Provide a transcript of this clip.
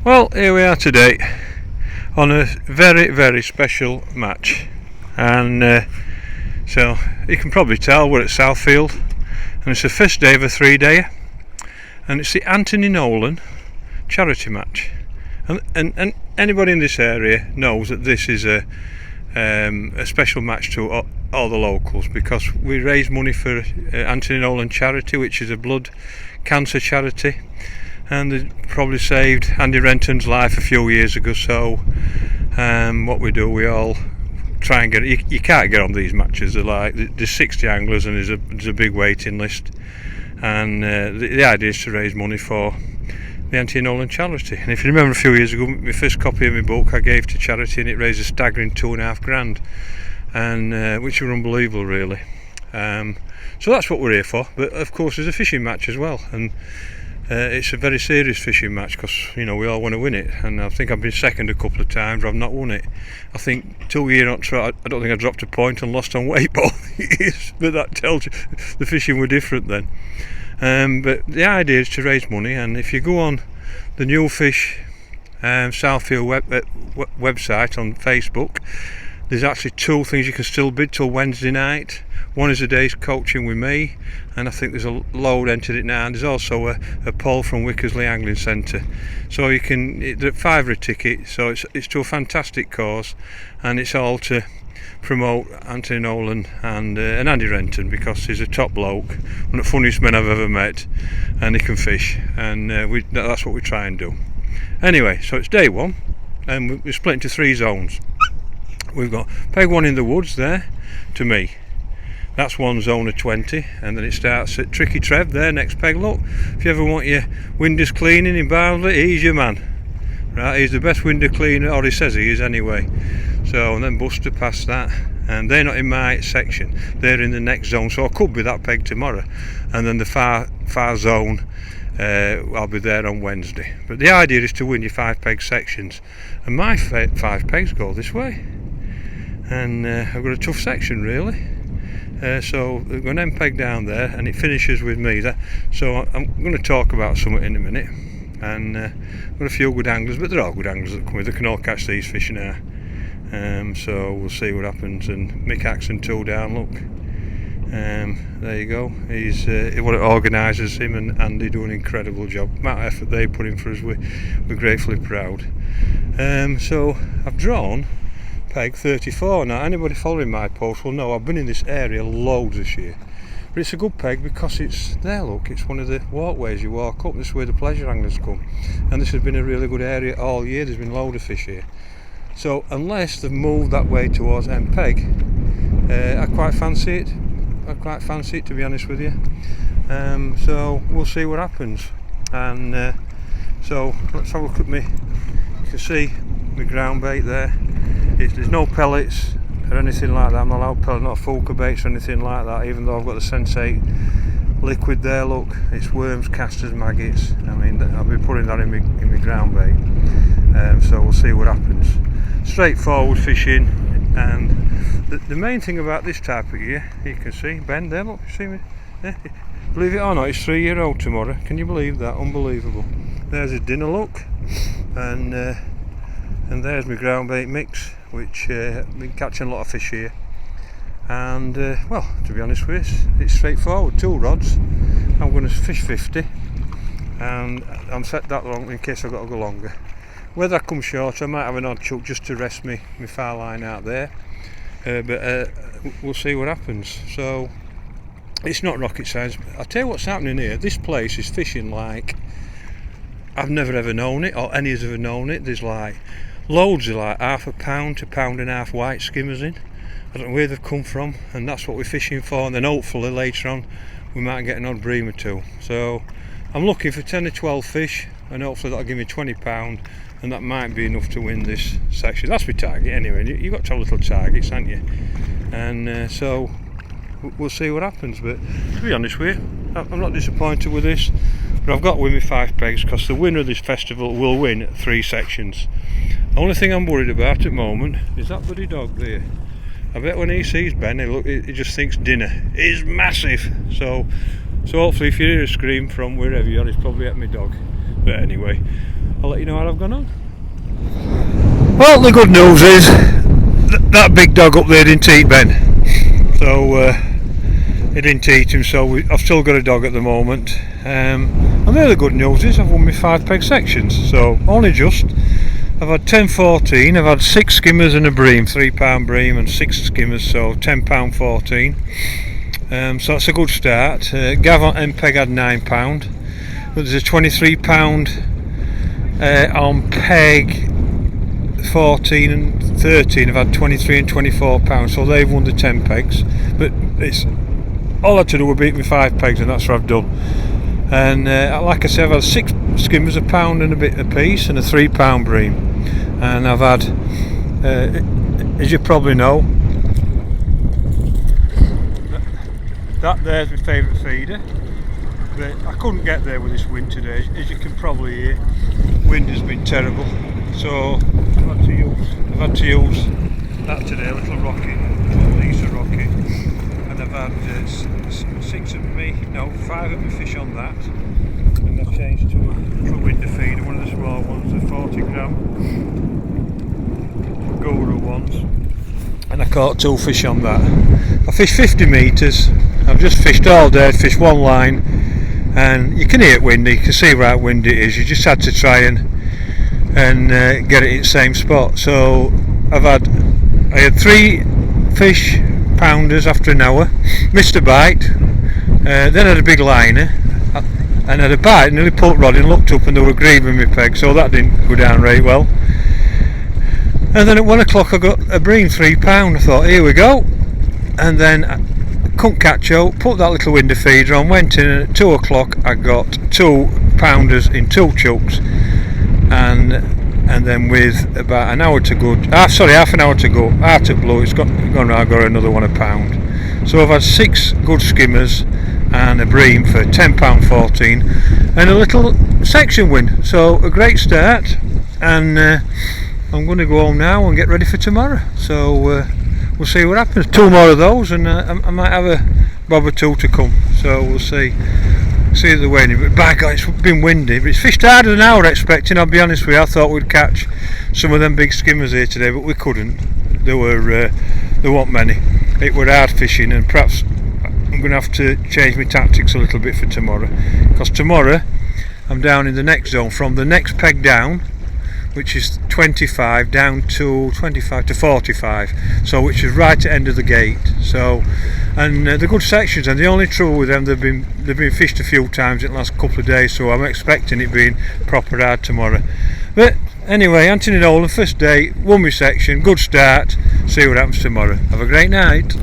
Well, here we are today on a very special match, and so you can probably tell we're at Southfield, and it's the first day of a 3-dayer, and it's the Antony Nolan charity match, and anybody in this area knows that this is a special match to all the locals, because we raise money for Antony Nolan charity, which is a blood cancer charity, and they probably saved Andy Renton's life a few years ago. So what we do, we all try and get it. You can't get on these matches. There's 60 anglers and there's a big waiting list, and the idea is to raise money for the Antony Nolan charity. And if you remember, a few years ago, my first copy of my book I gave to charity, and it raised a staggering £2.5 grand, and which were unbelievable, really. So that's what we're here for. But of course, there's a fishing match as well, and it's a very serious fishing match, because we all want to win it, and I think I've been second a couple of times, but I've not won it. I think 2 years on trot, I don't think I dropped a point and lost on weight both years, but that tells you the fishing were different then. But the idea is to raise money, and if you go on the New Fish Southfield website on Facebook, there's actually 2 things you can still bid till Wednesday night. One is a day's coaching with me, and I think there's a load entered it now, and there's also a poll from Wickersley Angling Centre. So you can, they're at £5 a ticket, so it's to a fantastic cause, and it's all to promote Antony Nolan and Andy Renton, because he's a top bloke, one of the funniest men I've ever met, and he can fish, and that's what we try and do. Anyway, so it's day 1, and we're split into 3 zones. We've got peg 1 in the woods there, to me. That's one zone of 20, and then it starts at Tricky Trev there, next peg. Look, if you ever want your windows cleaning in Barnsley, he's your man. Right, he's the best window cleaner, or he says he is anyway. So, and then Buster past that, and they're not in my section, they're in the next zone, so I could be that peg tomorrow. And then the far zone, I'll be there on Wednesday. But the idea is to win your 5 peg sections, and my 5 pegs go this way, and I've got a tough section, really. So we've got an MPEG down there, and it finishes with me there. So I'm going to talk about something in a minute, and I've got a few good anglers, but they're all good anglers that come with. They can all catch these fish now. So we'll see what happens. And Mick Axon 2 down, look. There you go. He's what it organises, him and Andy do an incredible job. The amount of effort they put in for us, we're gratefully proud. So I've drawn peg 34. Now, anybody following my post will know I've been in this area loads this year, but it's a good peg because it's there. Look, it's one of the walkways you walk up. This is where the pleasure anglers come, and this has been a really good area all year. There's been a load of fish here, so unless they've moved that way towards MPEG, I quite fancy it, to be honest with you. So we'll see what happens, and so let's have a look at me. You can see my ground bait there. There's no pellets or anything like that. I'm not allowed pellets, not Fulker baits or anything like that, even though I've got the Sensate liquid there. Look, it's worms, casters, maggots. I mean, I've been putting that in my ground bait. So we'll see what happens. Straightforward fishing, and the main thing about this type of gear, you can see Ben there. Look, see me? Yeah. Believe it or not, it's 3-year-old tomorrow. Can you believe that? Unbelievable. There's his dinner, look, and there's my ground bait mix, which I've been catching a lot of fish here. And well, to be honest with you, it's straightforward. 2 rods. I'm going to fish 50, and I'm set that long in case I've got to go longer. Whether I come short, I might have an odd chuck just to rest my far line out there, but we'll see what happens. So it's not rocket science. I'll tell you what's happening here. This place is fishing like I've never ever known it, or any has ever known it. There's like loads of like £1 to £1.5 white skimmers in. I don't know where they've come from, and that's what we're fishing for. And then hopefully later on we might get an odd bream or 2. So I'm looking for 10 or 12 fish, and hopefully that'll give me £20, and that might be enough to win this section. That's my target anyway. You've got to have little targets, haven't you? And so we'll see what happens. But to be honest with you, I'm not disappointed with this. But I've got to win my 5 pegs, because the winner of this festival will win 3 sections. The only thing I'm worried about at the moment is that bloody dog there. I bet when he sees Ben, he just thinks dinner is massive. So hopefully if you hear a scream from wherever you are, it's probably at my dog. But anyway, I'll let you know how I've gone on. Well, the good news is that big dog up there didn't eat Ben, so he didn't eat him, so I've still got a dog at the moment. And the other good news is I've won my 5 peg sections, so only just. I've had 10-14, I've had 6 skimmers and a bream, £3 bream and 6 skimmers, so £10.14. So that's a good start. Gav on MPEG had £9, but there's a £23 on peg 14 and 13. I've had 23 and £24, so they've won the 10 pegs. But it's all I had to do was beat me 5 pegs, and that's what I've done. And like I said, I've had 6 skimmers, £1 and a bit a piece, and a £3 bream. And I've had, as you probably know, that there's my favourite feeder. But I couldn't get there with this wind today, as you can probably hear. Wind has been terrible, so I've had to use that today, a little rocket, Lisa rocket, and I've had 5 of my fish on that, and I've changed to a winder feeder, one of the small ones, the 40 gram Guru ones, and I caught 2 fish on that. I fished 50 metres, I've just fished all day, fished one line, and you can hear it windy, you can see how windy it is. You just had to try and get it in the same spot. So I had 3 fish pounders after an hour, missed a bite, then I had a big liner and had a bite, nearly pulled rod and looked up and they were grieving me peg, so that didn't go down right well. And then at 1 o'clock I got a bream, £3. I thought, here we go. And then I couldn't catch out, put that little window feeder on, went in, and at 2 o'clock I got 2 pounders in 2 chooks, and then with about an hour to go, half an hour to go, out of blue, I've got another one £1. So I've had 6 good skimmers and a bream for £10.14 and a little section win, so a great start. And I'm going to go home now and get ready for tomorrow, so we'll see what happens. 2 more of those, and I might have a bob or 2 to come, so we'll see the wind. But by God, it's been windy, but it's fished harder than I was expecting. I'll be honest with you, I thought we'd catch some of them big skimmers here today, but we couldn't. There weren't many. It were hard fishing, and perhaps I'm going to have to change my tactics a little bit for tomorrow, because tomorrow I'm down in the next zone, from the next peg down, which is 25 down to 25 to 45, so which is right at the end of the gate. So, and the good sections, and the only trouble with them, they've been fished a few times in the last couple of days, so I'm expecting it being proper hard tomorrow. But anyway, Antony Nolan, first day, won my section, good start, see what happens tomorrow. Have a great night.